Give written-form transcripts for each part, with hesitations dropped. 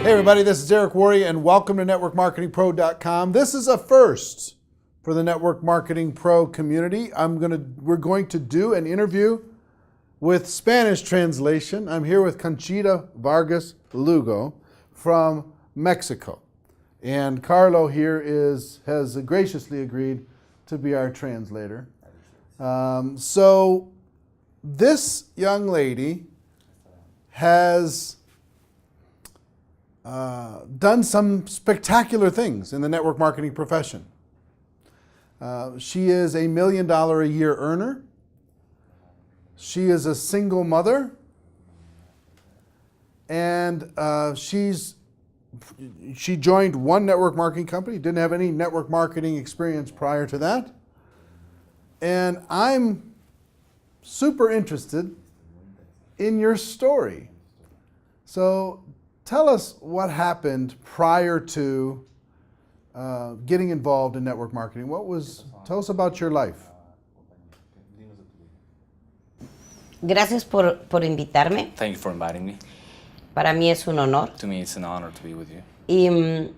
Hey everybody, this is Eric Worre and welcome to NetworkMarketingPro.com. This is a first for the Network Marketing Pro community. We're going to do an interview with Spanish translation. I'm here with Conchita Vargas Lugo from Mexico. And Carlo here has graciously agreed to be our translator. So this young lady has done some spectacular things in the network marketing profession. She is $1 million a year earner. She is a single mother. And she joined one network marketing company, didn't have any network marketing experience prior to that. And I'm super interested in your story. So tell us what happened prior to getting involved in network marketing. Tell us about your life. Gracias por invitarme. Thank you for inviting me. Para mí es un honor. To me, it's an honor to be with you. Y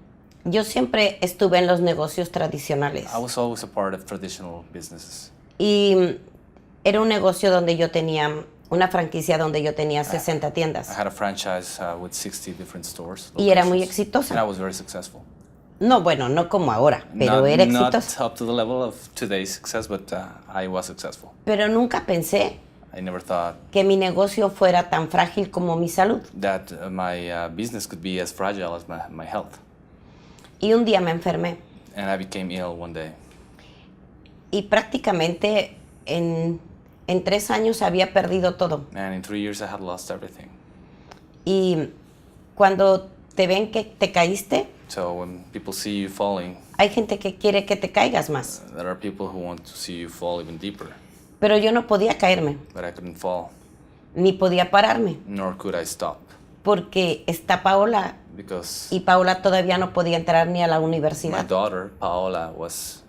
yo siempre estuve en los negocios tradicionales. I was always a part of traditional businesses. Y era un negocio donde yo tenía una franquicia donde yo tenía 60 tiendas. I had a franchise with 60 different stores. Y era muy exitosa. And I was very successful. No, bueno, no como ahora, pero era exitosa. Not up to the level of today's success, but I was successful. Pero nunca pensé I never thought que mi negocio fuera tan frágil como mi salud. that my business could be as fragile as my health. Y un día me enfermé. And I became ill one day. Y prácticamente en 3 años había perdido todo. And in 3 years I had lost everything. Y cuando te ven que te caíste, So when people see you falling, hay gente que quiere que te caigas más. there are people who want to see you fall even deeper. Pero yo no podía caerme, But I couldn't fall, ni podía pararme, nor could I stop. porque está Paola Because y Paola todavía no podía entrar ni a la my universidad. daughter, Paola, was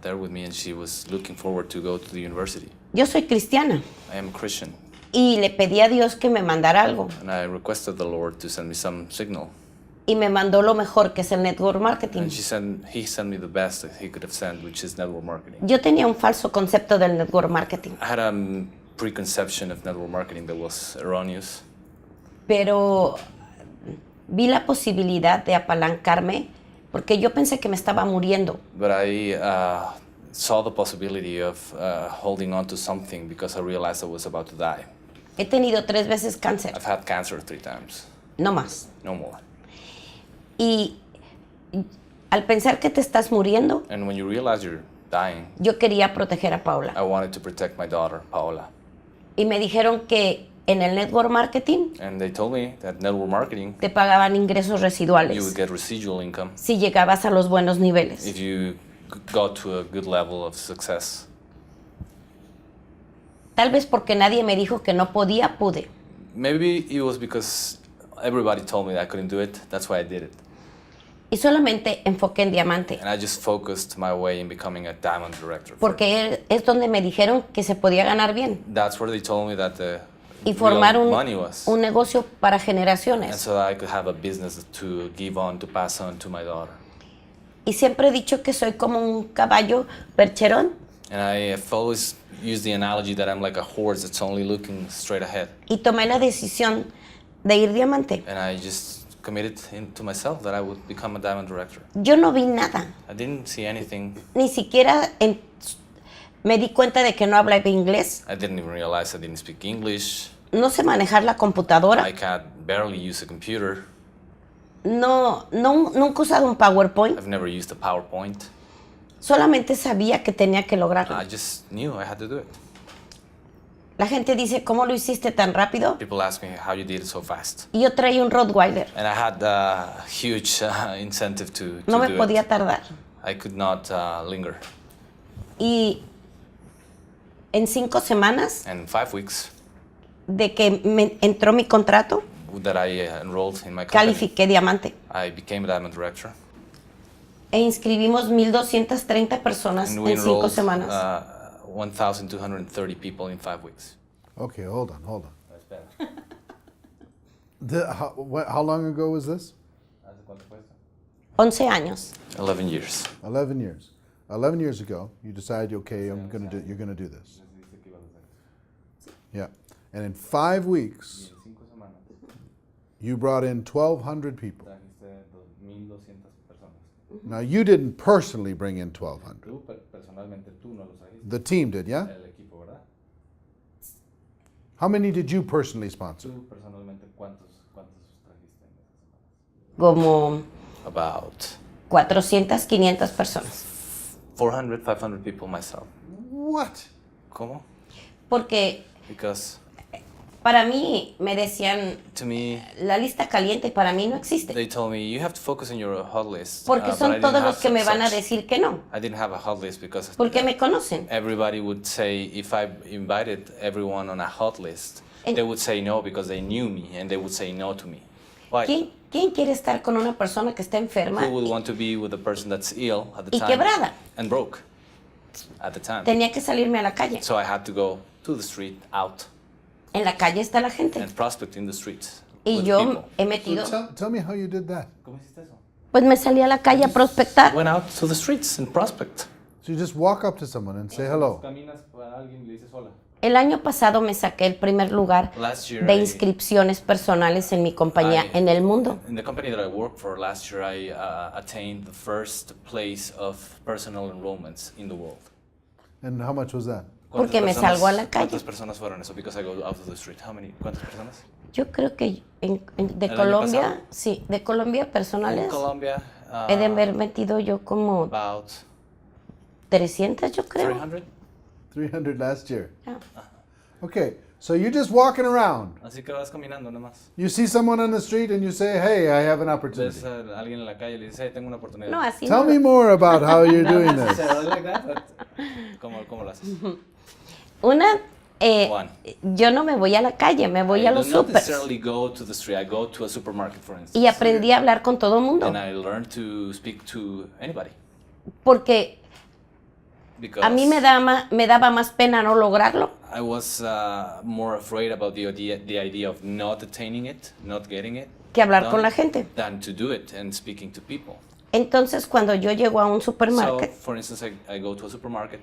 there with me and she was looking forward to go to the university. Yo soy cristiana I am a Christian y le pedí a Dios que me mandara algo. and I requested the Lord to send me some signal. Y me mandó lo mejor, que es el network marketing. And he sent me the best that he could have sent, which is network marketing. Yo tenía un falso concepto del network marketing, I had a preconception of network marketing that was erroneous. pero vi la posibilidad de apalancarme porque yo pensé que me estaba muriendo. But I saw the possibility of holding on to something because I realized I was about to die. He tenido 3 veces cáncer, I've had cancer 3 times, no más. no more. Y al pensar que te estás muriendo, And when you realize you're dying, yo quería proteger a Paula. I wanted to protect my daughter, Paola. Y me dijeron que en el network marketing And they told me that network marketing, te pagaban ingresos you would residuales get residual income si llegabas a los buenos niveles. if you got to a good level of success. Tal vez porque nadie me dijo que no podía, pude. Maybe it was because everybody told me that I couldn't do it. That's why I did it. Y solamente enfoqué en diamante, And I just focused my way in becoming a diamond director. porque es donde me dijeron que se podía ganar bien That's where they told me that the y formar real money was. un negocio para And generaciones. so that I could have a business to give on, to pass on to my daughter. Y siempre he dicho que soy como un caballo percherón And I have always used the analogy that I'm like a horse that's only looking straight ahead. y tomé la decisión de ir diamante. And I just committed to myself that I would become a diamond director. Yo no vi nada, I didn't see anything. ni siquiera me di cuenta de que no hablaba inglés, I didn't even realize I didn't speak English. no sé manejar la computadora, I can't barely use a computer. nunca he usado un PowerPoint, I've never used a PowerPoint. solamente sabía que tenía que lograrlo. I just knew I had to do it. La gente dice, ¿cómo lo hiciste tan rápido? People ask me how you did it so fast. Y yo traía un Rottweiler, And I had a huge incentive to no me do podía it. tardar. I could not linger. Y en 5 semanas And 5 weeks de que me entró mi contrato, that I enrolled in my company, califiqué diamante. I became a diamond director. E inscribimos 1,230 personas And we en 5 enrolled semanas. 1,230 people in 5 weeks. Okay, hold on. How long ago was this? cuánto fue esto? 11 años. 11 years. 11 years. 11 years ago, you decided, okay, you're going to do this. Decidiste que ibas a hacer. Yeah. And in 5 weeks, Y en 5 semanas you brought in 1,200 people. trajiste 2,200 personas. Now, you didn't personally bring in 1,200. Tú, personalmente, tú no los trajiste. The team did, yeah? El equipo, ¿verdad? How many did you personally sponsor? Tú, personalmente, ¿cuántos trajiste en esas semanas? Como About 400, 500 personas. 400, 500 people myself. What? ¿Cómo? Porque Because para mí me decían, to me, la lista caliente para mí no existe. they told me you have to focus on your hot list. Porque but I son didn't todos have los que me van a such. decir que no. I didn't have a hot list because Porque me conocen. everybody would say, if I invited everyone on a hot list, And- they would say no because they knew me and they would say no to me. Why? ¿Quién quiere estar con una persona que está enferma? Who would want to be with a person that's ill at the Y time quebrada. and broke at the time? Tenía que salirme a la calle. So I had to go to the street, out, En la calle está la gente. and prospect in the streets Y with yo people. he So metido, tell me how you did that. ¿Cómo hiciste eso? pues me salí a la calle a prospectar. Went out to the streets and prospect. So you just walk up to someone and say hello. Caminas para alguien y le dices hola. El año pasado me saqué el primer lugar Last year de I- inscripciones personales en mi compañía en el mundo. In the company that I worked for last year, I attained the first place of personal enrollments in the world. And how much was that? Porque me salgo a la calle. ¿Cuántas personas fueron eso? Because I go out of the street. How many? ¿Cuántas personas? Yo creo que de ¿El año Colombia, pasado? sí, de Colombia personales, In Colombia, he de haber metido yo como about 300, yo creo. 300. 300 last year. Ah. Okay, so you're just walking around. Así que vas caminando nada más. You see someone on the street and you say, hey, I have an opportunity. Ves a alguien en la calle y le dices, hey, tengo una oportunidad. No, así Tell no. me more about how you're doing No this. necessarily like that, but ¿cómo lo haces? Una, One. yo no me voy a la calle, me voy a I los do not supers. necessarily go to the street. I go to a supermarket, for instance. Y aprendí a hablar con todo el mundo. And I learned to speak to anybody. Porque Because a mí me daba más pena no lograrlo I was more afraid about the idea of not attaining it, not getting it, que hablar done, con la gente. than to do it and speaking to people. Entonces, cuando yo llego a un So, supermarket, for instance, I go to a supermarket.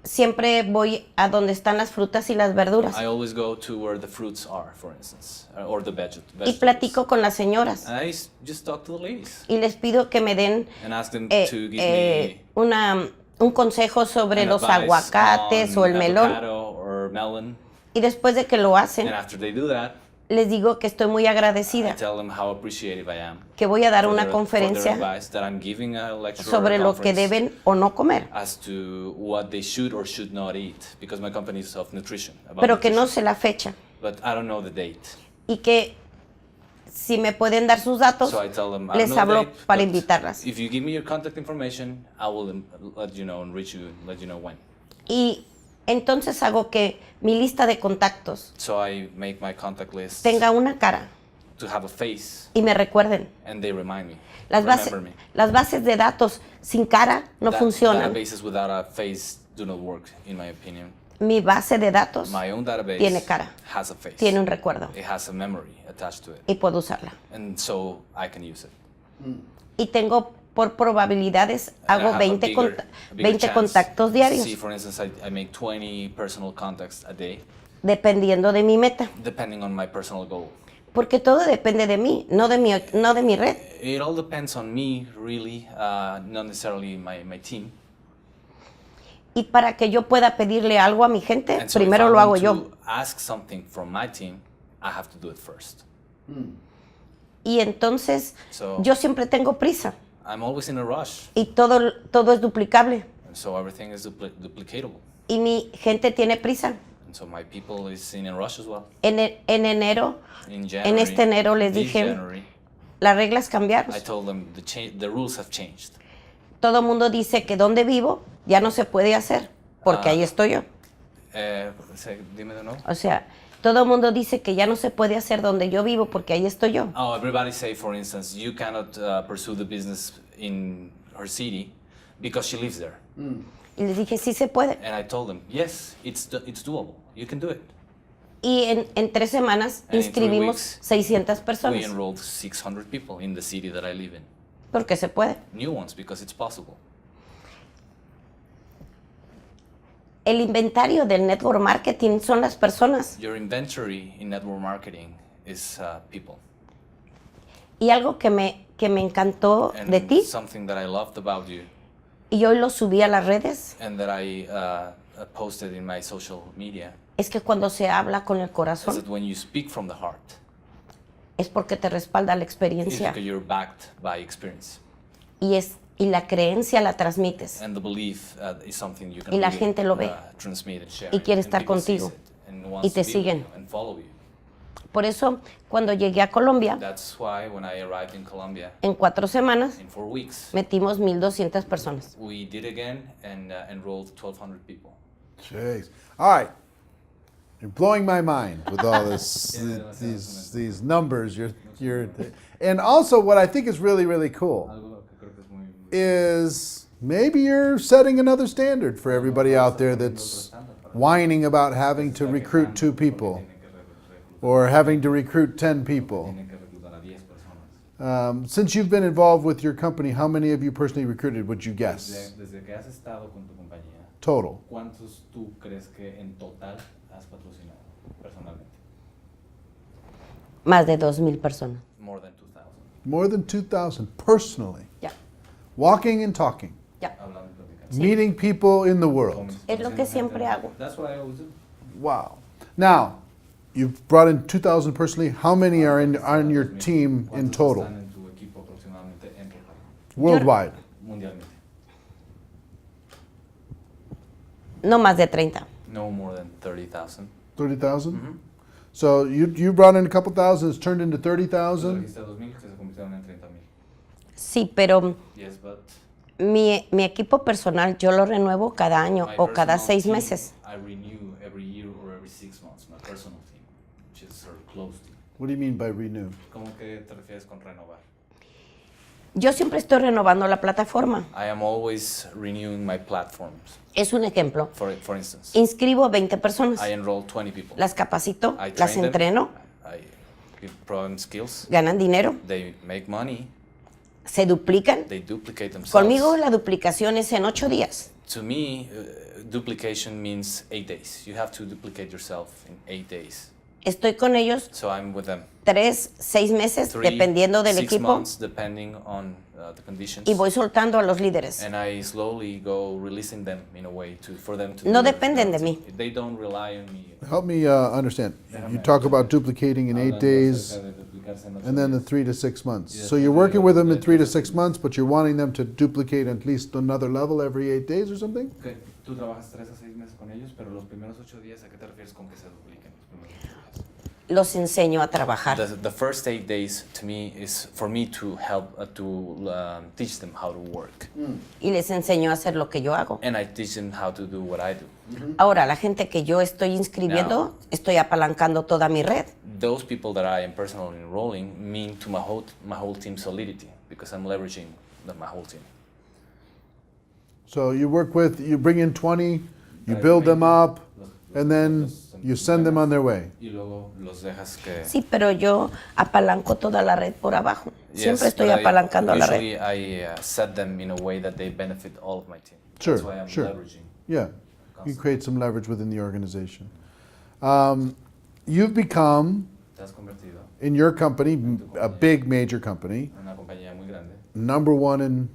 siempre voy a donde están las frutas y las verduras. I always go to where the fruits are, for instance, or the Y vegetables. platico con las señoras. And I just talk to the ladies Y les pido que me den and ask them to give me un consejo sobre an los advice aguacates on o el melón. avocado or melon. Y después de que lo hacen, And after they do that, les digo que estoy muy I agradecida, tell them how appreciative I am que voy a dar for una their conferencia advice, that I'm giving a lecture or sobre a lo que conference deben o no comer, as to what they should or should not eat, because my company is of nutrition. About pero que no nutrition. sé la fecha. But I don't know the date. Y que si me pueden dar sus datos, So I tell them, I don't les know the hablo date, para but invitarlas. if you give me your contact information, I will let you know and let you know when. Y entonces hago que mi lista de contactos So I make my contact list tenga una cara to have a face, y me recuerden. and they remind me, Las, remember me. las bases de datos sin cara no funcionan. Databases without a face do not work, in my opinion. Mi base de datos My own database tiene cara, has a face. tiene un recuerdo It has a memory attached to it, y puedo usarla. and so I can use it. Y tengo por probabilidades, And I hago have a 20, bigger 20 chance. contactos diarios, See, for instance, I make 20 personal contacts a day, dependiendo de mi meta. depending on my personal goal. Porque todo depende de mí, no de mi red. It all depends on me, really, not necessarily my team. Y para que yo pueda pedirle algo a mi gente, And so primero if I lo hago want yo. to ask something from my team, I have to do it first. Y entonces So- yo siempre tengo prisa I'm always in a rush, y todo es duplicable. and so everything is duplicatable. Y mi gente tiene prisa. And so my people is in a rush as well. En enero, In January, este enero les this dije, January, las reglas cambiaron. I told them the rules have changed. Todo el mundo dice que donde vivo ya no se puede hacer, porque ahí estoy yo. Dime de nuevo. O sea, todo el mundo dice que ya no se puede hacer donde yo vivo, porque ahí estoy yo. Oh, everybody say, for instance, you cannot pursue the business in her city because she lives there. Y les dije, sí se puede. And I told them, yes, it's doable. You can do it. Y en 3 semanas And in 3 inscribimos weeks, 600 We personas. enrolled 600 people in the city that I live in. Porque se puede. New ones, because it's possible. El inventario del network marketing son las personas. Your inventory in network marketing is people. Y algo que me encantó And de ti, something that I loved about you y hoy lo subí a las redes, and that I posted in my social media es que cuando se habla con el is corazón, that when you speak from the heart, es porque te respalda la it's experiencia. because you're backed by experience. Y la creencia la transmites. And the belief is something you can Y la really, gente lo ve. Transmit and share. Y quiere And estar people sees contigo. it and wants Y te to be with siguen. you and follow you. Por eso, cuando llegué a Colombia, That's why when I arrived in Colombia, en 4 semanas, in 4 weeks, metimos 1,200 personas. we did again and enrolled 1,200 people. Jeez. All right. You're blowing my mind with all this, these numbers. And also what I think is really, really cool is maybe you're setting another standard for everybody out there that's whining about having to recruit 2 people or having to recruit 10 people. Since you've been involved with your company, how many of you personally recruited, would you guess? Desde que has estado con tu compañía, Total. ¿cuántos tú crees que en total has patrocinado personalmente? Más de 2,000 personas. More than 2,000. More than 2,000 personally. Ya, Walking and talking. ya. Hablando y platicando. Meeting people in the world. Es lo que siempre hago. That's what I always do. Wow. Now, you've brought in 2,000 personally. How many are on your team in total, Están en tu equipo aproximadamente en total, worldwide? mundialmente. No más de 30. No more than 30,000. 30,000? So you brought in a couple thousand, it's turned into Tú 30,000? trajiste 2,000 que se convirtieron en 30,000. Sí, pero Yes, but mi equipo personal yo lo renuevo cada año my o cada personal 6 team, meses. I renew every year or every 6 months. My personal team, which is sort of close to. What do you mean by renew? ¿Cómo que te refieres con renovar? Yo siempre estoy renovando la plataforma. I am always renewing my platforms. Es un ejemplo. For instance, Inscribo 20 personas. I enroll 20 people. Las capacito, I las train them, entreno, I give them skills. ganan dinero, They make money. se duplican. They duplicate themselves. Conmigo la duplicación es en 8 días. To me, duplication means 8 days. You have to duplicate yourself in 8 days. Estoy con ellos So I'm with them. 3, 6 meses, 3, dependiendo del 6 equipo, months, depending on the conditions. y voy soltando a los líderes. And I slowly go releasing them in a way for them to. No do dependen de their mí. thing. They don't rely on me. Help me understand. You talk about duplicating in 8 days and then the 3 to 6 months. So you're working with them in 3 to 6 months, but you're wanting them to duplicate at least another level every 8 days or something? Okay. Tú trabajas 3 a 6 meses con ellos, pero los primeros 8 días, ¿a qué te refieres con que se dupliquen los primeros 8 días? Los enseño a trabajar. The first 8 days to me is for me to help teach them how to work, Y les enseño a hacer lo que yo hago. and I teach them how to do what I do. Ahora, la gente que yo estoy inscribiendo, Now. estoy apalancando toda mi red. Those people that I am personally enrolling mean to my whole team's solidity because I'm leveraging my whole team. So you bring in 20, you build them up, and then you send them on their way. Y luego los dejas que. Sí, pero yo apalanco toda la red por abajo. Siempre estoy but apalancando la red. Usually I set them in a way that they benefit all of my team. Sure, That's why I'm sure. leveraging. Yeah, you create some leverage within the organization. You've become, Te has convertido in your company, a big major company, en una compañía muy grande. number one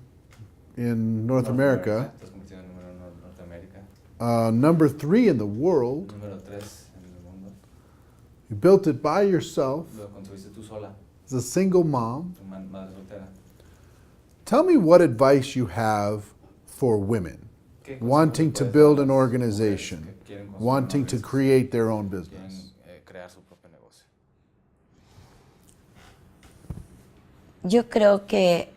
in North America, Te has convertido en número 1 en Norteamérica. number 3 in the world. Número 3 en el mundo. You built it by yourself Lo construiste tú sola, as a single mom. tu madre soltera. Tell me what advice you have for women ¿Qué wanting consejos to puedes build dar an a las organization, mujeres que quieren construir wanting to una organización, create their own quieren business? crear su propio negocio? Yo creo que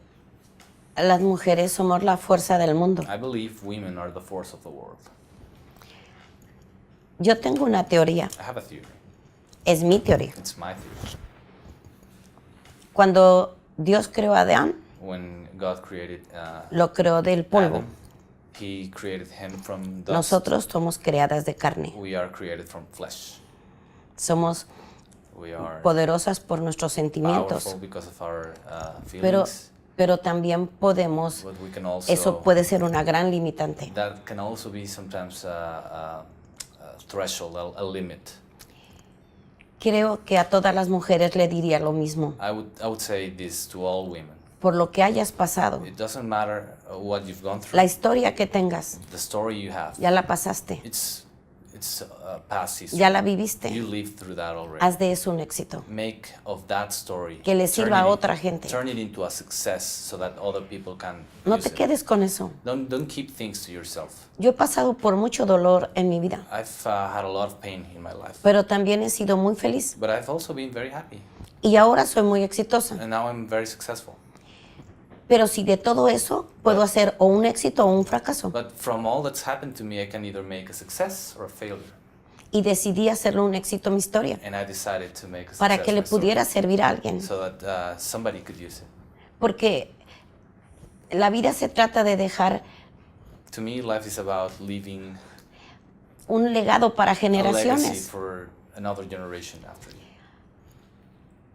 las mujeres somos la fuerza del mundo. I believe women are the force of the world. Yo tengo una teoría, I have a theory. es mi teoría. It's my theory. Cuando Dios creó a Adán, When God created lo creó del polvo. Adam, He created him from dust. Nosotros somos creadas de carne. We are created from flesh. Somos We are poderosas por nuestros sentimientos, powerful because of our pero, feelings. pero también podemos, But we can also, eso puede ser una gran limitante. that can also be sometimes a threshold, a limit. Creo que a todas las mujeres le diría lo mismo. I would say this to all women. Por lo que hayas pasado, It doesn't matter what you've gone through. la historia que tengas, The story you have, ya la pasaste, it's past history. ya la viviste. You lived through that already. Haz de eso un éxito. Make of that story. Que le turn sirva a it otra gente. Turn it into a success so that other people can No use te it. quedes con eso. Don't keep things to yourself. Yo he pasado por mucho dolor en mi vida, I've had a lot of pain in my life, pero también he sido muy feliz. but I've also been very happy, Y ahora soy muy exitosa. and now I'm very successful. Pero si de todo eso puedo hacer o un éxito o un fracaso. But from all that's happened to me, I can either make a success or a failure. Y decidí hacerlo un éxito mi historia, And I decided to make a success para que le my story, pudiera servir a alguien. so that somebody could use it. Porque la vida se trata de dejar To me, life is about leaving un legado para a legacy generaciones. for another generation after you.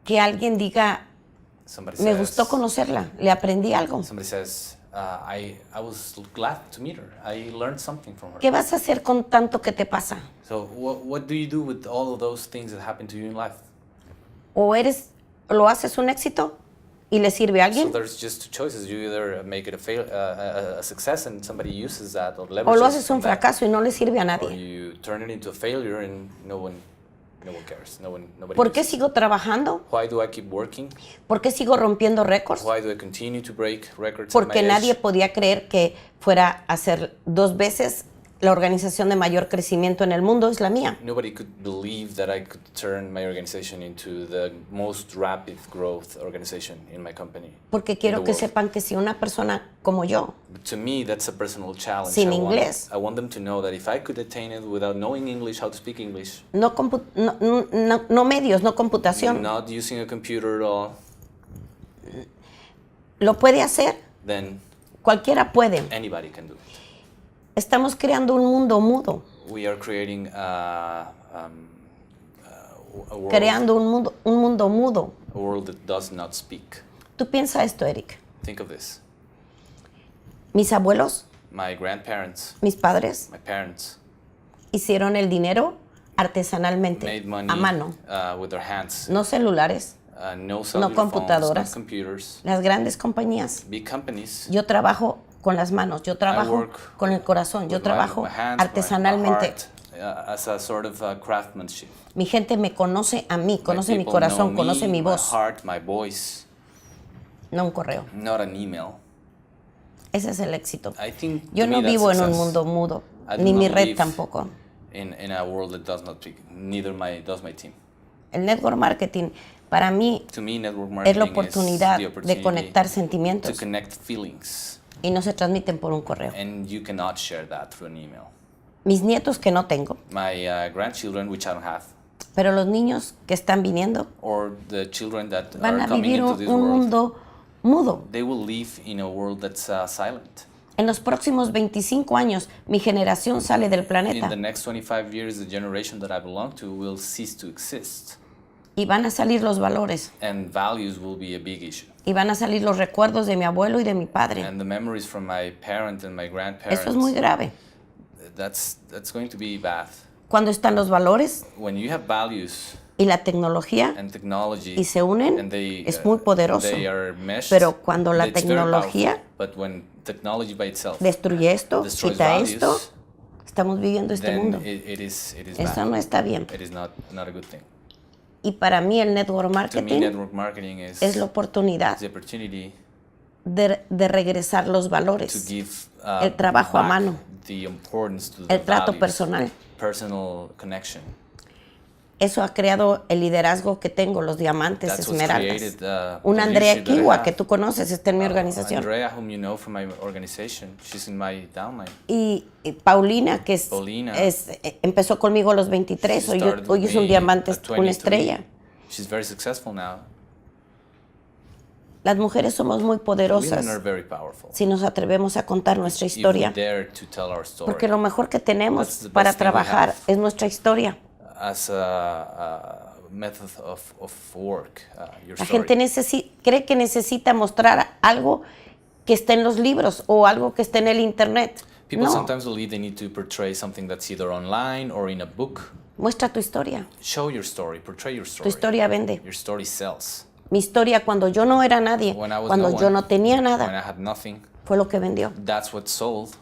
Que alguien diga, Somebody me says, gustó conocerla, le aprendí algo. somebody says, I was glad to meet her. I learned something from her. ¿Qué vas a hacer con tanto que te pasa? So what do you do with all of those things that happen to you in life? O lo haces un éxito y le sirve a So alguien, there's just two choices. You either make it a success and somebody uses that or o leverages lo haces un from that, fracaso y no le sirve a or nadie. you turn it into a failure and no one cares. Nobody ¿Por qué uses it. sigo trabajando? Why do I keep working? ¿Por qué sigo rompiendo récords? Why do I continue to break records at Porque my nadie age? podía creer que fuera a ser 2 veces la organización de mayor crecimiento en el mundo, es la mía. Nobody could believe that I could turn my organization into the most rapid growth organization in my company. Porque in quiero the que world. sepan que si una persona como yo, But to me, that's a personal challenge. Sin inglés. I want them to know that if I could attain it without knowing English, how to speak English, no medios, no computación, not using a computer at all, lo puede hacer, then cualquiera puede. anybody can do it. Estamos creando un mundo mudo, We are creating a world, creando un mundo mudo. a world that does not speak. Tú piensa esto, Eric. Think of this. Mis abuelos, My grandparents, mis padres, my parents, hicieron el dinero artesanalmente, made money a mano, with their hands. no celulares, No cellular computadoras. phones, no computers. las grandes compañías. Big companies. Yo trabajo con las manos, yo trabajo work con el corazón, yo with trabajo my hands, my artesanalmente. heart, as a sort of craftsmanship. Mi gente me conoce a mí, conoce My mi people corazón, know conoce me, mi voz, My heart, my voice, no un correo. not an email. Ese es el éxito. I think Yo to no me that's vivo en un success. mundo mudo, I do ni not mi red live tampoco. In a world that does not speak. Neither does my team. El network marketing para mí To me, network es marketing la oportunidad is the de opportunity conectar to sentimientos connect feelings, y no se transmiten por un correo. and you cannot share that through an email. Mis nietos que no tengo, My grandchildren, which I don't have, pero los niños que están viniendo or the children that van are a coming vivir into un this world, mundo mudo. they will live in a world that's silent. En los próximos 25 años, mi generación sale del In planeta the next 25 years, the generation that I belong to will cease to exist, y van a salir los valores, and values will be a big issue. y van a salir los recuerdos de mi abuelo y de mi padre. And the memories from my parent and my grandparents, Eso es muy grave. that's going to be bad. Cuando están los valores When you have values y la tecnología and technology y se unen, and they, es muy poderoso. they are meshed, Pero cuando la it's very tecnología powerful. But when technology by itself destruye esto, destroys quita values, esto, estamos viviendo este then mundo. it is Eso bad. no está bien. It is not a good thing. Y para mí el network To me, marketing network marketing es la oportunidad the opportunity de regresar los to valores, give el trabajo a back mano, the importance to the el trato values, personal. personal connection. Eso ha creado el liderazgo que tengo, los diamantes, That's what's esmeraldas. created, Una the Andrea leadership that I Kiwa, have. que tú conoces, está en mi organización. Andrea, whom you know from my organization, she's in my downline. Y Paulina, que Paulina. empezó conmigo a los 23, She hoy started hoy with es un me diamante, at una 23. estrella. She's very successful now. Las mujeres somos muy poderosas Women are very powerful. si nos atrevemos a contar nuestra historia, If we dare to tell our story. porque lo mejor que tenemos That's the best para thing we trabajar have. es nuestra historia. as a method of work, your La story. gente cree que necesita mostrar algo que está en los libros o algo que está en el internet. People No, sometimes believe they need to portray something that's either online or in a book. muestra tu historia. Show your story, portray your Tu story. historia vende. Your story sells. Mi historia cuando yo no era nadie, When I was cuando no yo one, no tenía when I nada, had nothing, fue lo que vendió. that's what sold.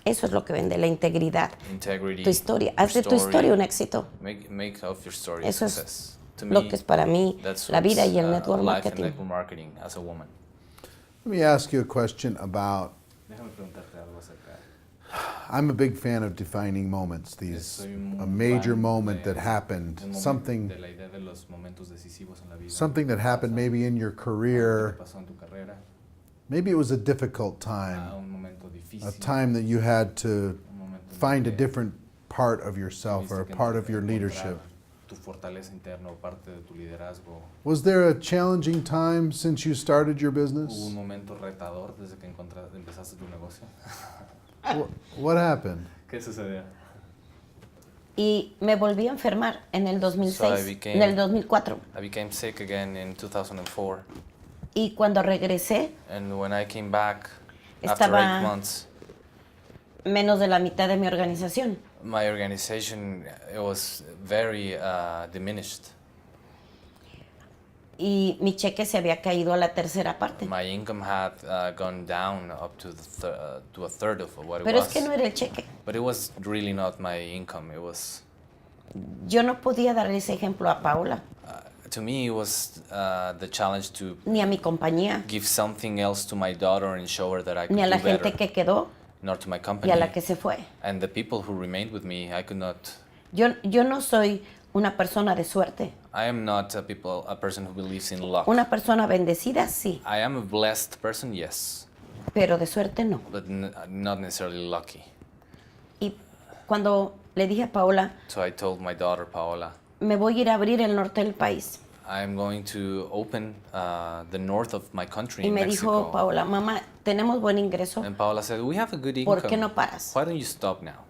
Eso es lo que vende, la integridad. Integrity. Tu historia. your Haz de tu story. historia un éxito. Make of your story a Eso es success. To lo me, que es para mí that's la vida what's, y el network life and marketing. network marketing as a woman. Let me ask you a question about. Déjame preguntarte algo acerca. I'm a big fan of defining moments. These Soy un a major fan moment de- that happened, del momento- something de la idea de los momentos decisivos en la vida. something that happened maybe in your Algo que career. pasó en tu carrera, Maybe it was a difficult time, un momento difícil, a time that you had to un momento en find a que different part of yourself or a tuviste que part of your encontrar leadership. tu fortaleza interna o parte de tu liderazgo. Was there a challenging time since you started your ¿Hubo un business? momento retador desde que empezaste tu negocio? What happened? ¿Qué sucedió? Y me volví a enfermar en el 2006, So I became- en el 2004. I became sick again in 2004, Y cuando regresé, and when I came back after Estaba- 8 months, menos de la mitad de mi organización. my organization it was very diminished. Y mi cheque se había caído a la tercera parte. My income had gone down up to to a third of what it Pero was. es que no era el cheque. But it was really not my income. It was Yo no podía dar ese ejemplo a Paola, to me it was the challenge to ni a mi compañía, give something else to my daughter and show her that I could ni a la do better. gente que quedó Nor to my y company. a la que se fue. And the people who remained with me, I could not. Yo no soy una persona de suerte. I am not a person who believes in luck. Una persona bendecida, sí, I am a blessed person, yes, pero de suerte no. but not necessarily lucky. Y cuando le dije a Paola, So I told my daughter Paola, me voy a ir a abrir el norte del país. I am going to open the north of my country Y in me Mexico. dijo Paola, mamá, tenemos buen ingreso, And Paola said, we have a good income. ¿por qué no paras? Why don't you stop now?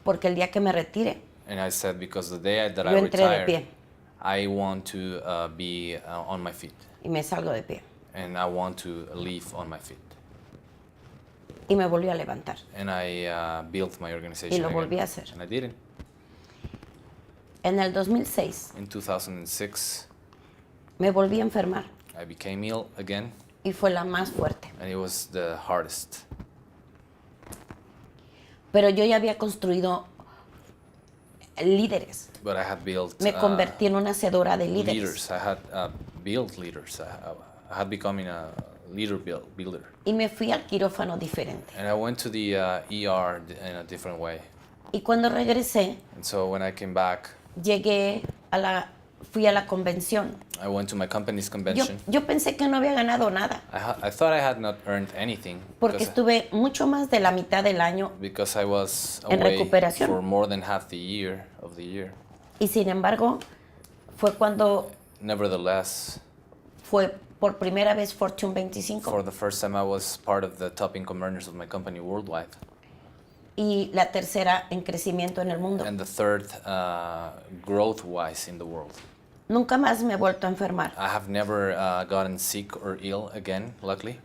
Porque el día que me retire, And I said, because the day that I yo entré de retire, pie I want to be on my feet. y me salgo de pie. And I want to live on my feet. Y me volví a levantar. And I built my organization Y lo again. volví a hacer. And I did it. En el 2006 In 2006, me volví a enfermar I became ill again, y fue la más fuerte. and it was the hardest. Pero yo ya había construido líderes. But I had built Me convertí en una hacedora de líderes. leaders. I had built leaders. I had becoming a leader builder. Y me fui al quirófano diferente. And I went to the ER in a different way. Y cuando regresé, And so when I came back, fui a la convención. I went to my company's convention. Yo pensé que no había ganado nada, I thought I had not earned anything porque estuve mucho más de la mitad del año because I was en away recuperación. for more than half the year of the year. y sin embargo fue cuando Nevertheless, fue por primera vez Fortune 25 for the first time, I was part of the top income earners of my company worldwide, y la tercera en crecimiento en el mundo. and the third growth-wise in the world. Nunca más me he vuelto a enfermar I have never gotten sick or ill again, luckily.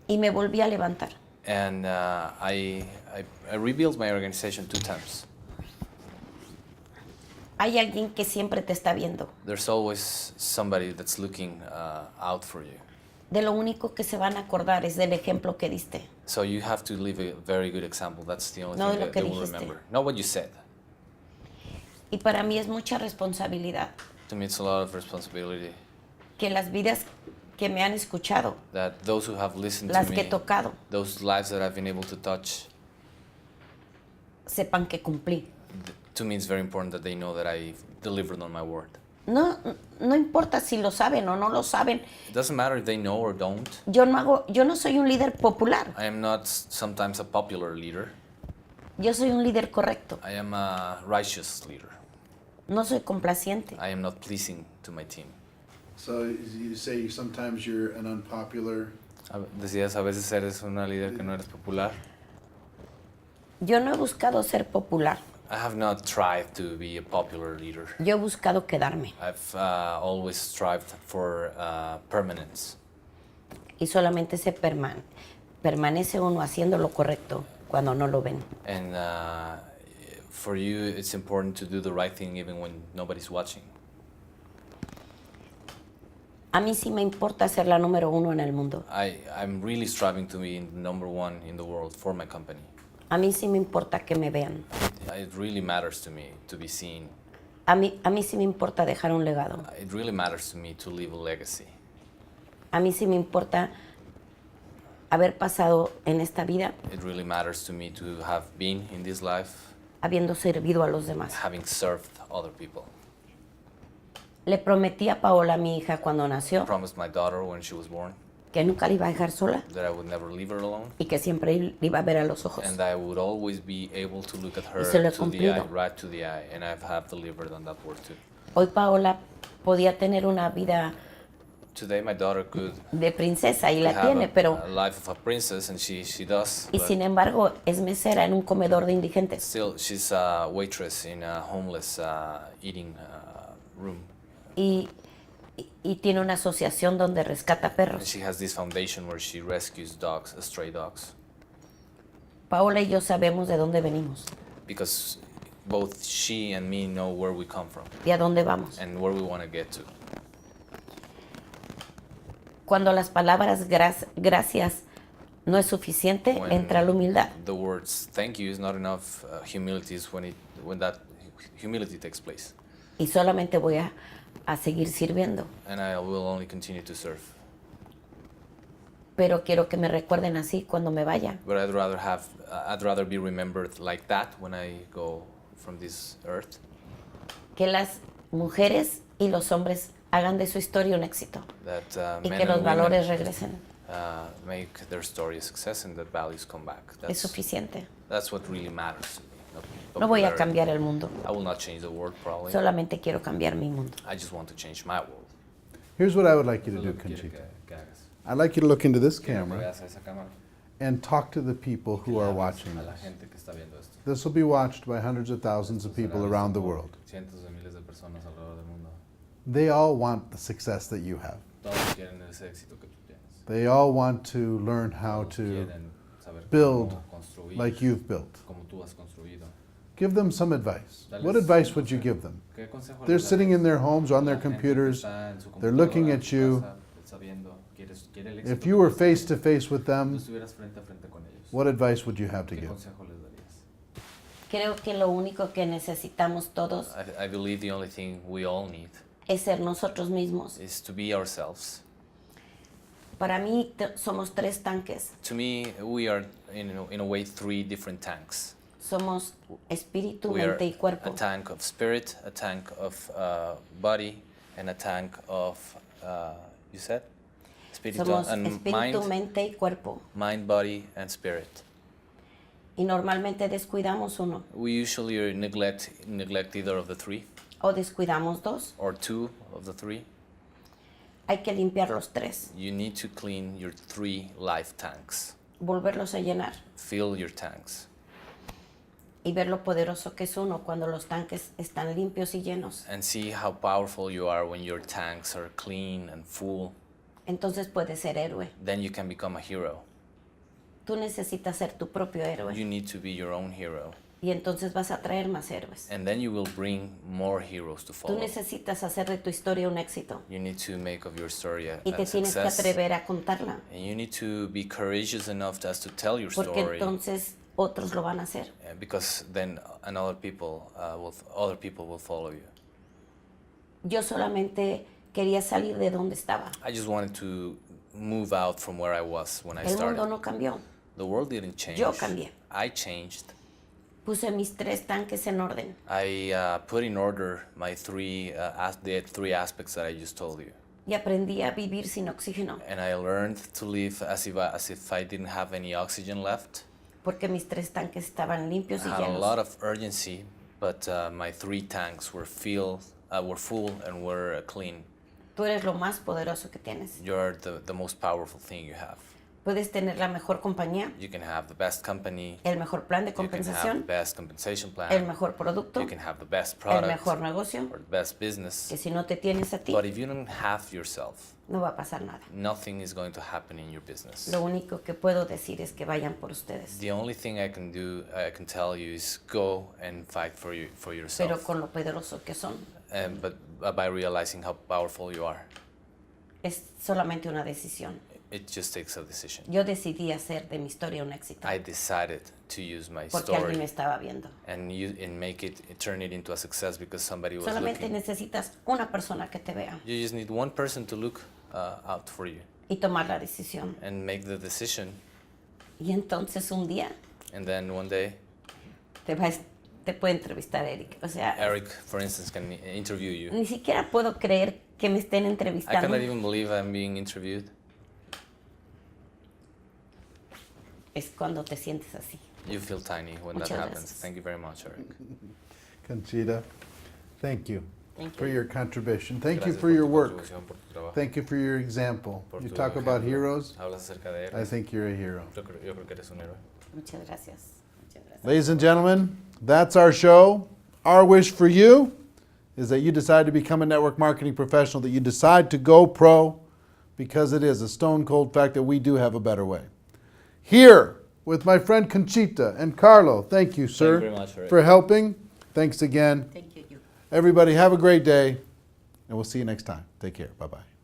y me volví a levantar. And I rebuilt my organization 2 times. Hay alguien que siempre te está viendo. There's always somebody that's looking out for you. De lo único que se van a acordar es del ejemplo que diste. So you have to leave a very good example. That's the only No thing de lo that que they will dijiste. remember. Not what you said. Y para mí es mucha responsabilidad To me, it's a lot of responsibility que las vidas que me han escuchado, that those who have listened las to que he me, tocado, those lives that I've been able to touch, sepan que cumplí. to me, it's very important that they know that I delivered on my word. No importa si lo saben o no lo saben. It doesn't matter if they know or don't. Yo no soy un líder popular. I am not sometimes a popular leader. Yo soy un líder correcto. I am a righteous leader. No soy complaciente. I am not pleasing to my team. So you say sometimes you're an unpopular. Decías, a veces eres una líder que no eres popular. Yo no he buscado ser popular. I have not tried to be a popular leader. Yo he buscado quedarme I've always strived for permanence. y solamente permanece uno haciendo lo correcto cuando no lo ven. And for you, it's important to do the right thing even when nobody's watching. A mí sí me importa ser la número 1 en el mundo. I'm really striving to be number one in the world for my company. A mí sí me importa que me vean. It really matters to me to be seen. A mí sí me importa dejar un legado. It really matters to me to leave a legacy. A mí sí me importa haber pasado en esta vida It really matters to me to have been in this life, habiendo servido a los demás. having served other people. Le prometí a Paola, mi hija, cuando I nació, promised my daughter when she was born que nunca la iba a dejar sola that I would never leave her alone, y que siempre le iba a ver a los ojos. and I would always be able to look at her se lo he to the eye, cumplido. right to the eye, and I have delivered on that word too. Hoy Paola podía tener una vida Today my daughter could de princesa y la have tiene, pero a life of a princess, and she does, y but sin embargo es mesera en un comedor de indigentes. still she's a waitress in a homeless eating room. Y tiene una asociación donde rescata And perros. she has this foundation where she rescues dogs, stray dogs, Paola y yo sabemos de dónde venimos because both she and me know where we come from y a dónde vamos. and where we want to get to. Cuando las palabras gracias no es suficiente, When entra la humildad. the words "thank you" is not enough. Humility is when that humility takes place, Y solamente voy a seguir sirviendo. and I will only continue to serve. Pero quiero que me recuerden así cuando me vaya. But I'd rather be remembered like that when I go from this earth. Que las mujeres y los hombres hagan de su historia un éxito. That Y men que los and valores women regresen. make their story a success and that values come back. Es suficiente. That's what really matters to me. not No voy a popularity. cambiar el mundo. I will not change the world probably. Solamente quiero cambiar mi mundo. I just want to change my world. Here's what I would like you to do, Conchita. I'd like you to look into this camera and talk to the people who are watching this. This will be watched by hundreds of thousands of people around the world. Cientos de miles de personas alrededor del mundo. They all want the success that you have. Todos quieren ese éxito que tú tienes. They all want to learn how Todos to quieren saber build cómo construir, like you've built. como tú has construido. Give them some advice. Dales What advice un would you consejo. give them? ¿Qué consejo They're les sitting darías? in their homes or on their La gente que computers. está en su They're looking computadora, at en su you. casa, está viendo, quiere el éxito If que you were tú face to tienes. face with Tú them, estuvieras frente a frente con ellos. what advice would you have to ¿Qué give? consejo les darías? Creo que lo único que necesitamos todos I believe the only thing we all need es ser nosotros mismos. is to be ourselves. Para mí somos 3 tanques. To me, we are in a way 3 different tanks. Somos espíritu, We are mente y cuerpo. a tank of spirit, a tank of body, and a tank of, you said? Espíritu Somos and espíritu, mente y cuerpo. mind, body, and spirit. Y normalmente descuidamos uno We usually neglect either of the 3 o descuidamos 2. or 2 of the 3. Hay que limpiar los 3, You need to clean your 3 life tanks. volverlos a llenar Fill your tanks y ver lo poderoso que es uno cuando los tanques están limpios y llenos. and see how powerful you are when your tanks are clean and full. Entonces puedes ser héroe. Then you can become a hero. Tú necesitas ser tu propio You héroe need to be your own hero. y entonces vas a traer más héroes. And then you will bring more heroes to Tú follow. necesitas hacer de tu historia un éxito You need to make of your story a y te tienes que success. atrever a contarla, And you need to be courageous enough just to tell your porque story. entonces otros lo van a hacer. Because then other people will follow you. Yo solamente quería salir de donde estaba. I just wanted to move out from where I was when I El mundo started. no cambió. The world didn't change. Yo cambié. I changed. Puse mis 3 tanques en orden I put in order my the 3 aspects that I just told you. y aprendí a vivir sin oxígeno, And I learned to live as if I didn't have any oxygen left. porque mis 3 tanques estaban limpios y I had a lot llenos. of urgency, but my 3 tanks were full and were clean. Tú eres lo más poderoso que tienes. You're the most powerful thing you have. Puedes tener la mejor compañía, You can have the best company. el mejor plan de You can have the compensación, best compensation plan. el mejor producto, You can have the best el product mejor negocio, or the best business. que si no te tienes a ti, But if you don't have yourself, no va a pasar nada. nothing is going to happen in your business. Lo único que puedo decir es que vayan por ustedes, The only thing I can tell you is go and fight for pero yourself. con lo poderoso que son. But by realizing how powerful you are, Es solamente una decisión. it just takes a decision. Yo decidí hacer de mi historia un éxito I decided to use my porque alguien me story estaba viendo. and turn it into a success because somebody was Solamente looking. necesitas una persona que te vea You just need one person to look out for you y tomar la decisión. and make the decision. Y entonces un día And then one day, te puede entrevistar Eric. O sea, Eric, for instance, can interview you. ni siquiera puedo creer que me estén I entrevistando. cannot even believe I'm being interviewed. Es cuando te sientes así. You feel tiny when that Muchas happens. gracias. Thank you very much, Eric. Conchita, thank you Thank for you. your contribution. Thank you Gracias for your tu work. contribución, por tu trabajo, Thank you for your example. por You tu talk about ejemplo. heroes. Hablas acerca de I héroes. think you're a hero. Yo creo que eres un héroe. Muchas gracias. Muchas gracias. Ladies and gentlemen, that's our show. Our wish for you is that you decide to become a network marketing professional, that you decide to go pro, because it is a stone cold fact that we do have a better way. Here with my friend Conchita and Carlo. Thank you, sir, very much, Rick. for helping. Thanks again. Thank you. Everybody have a great day, and we'll see you next time. Take care. Bye-bye.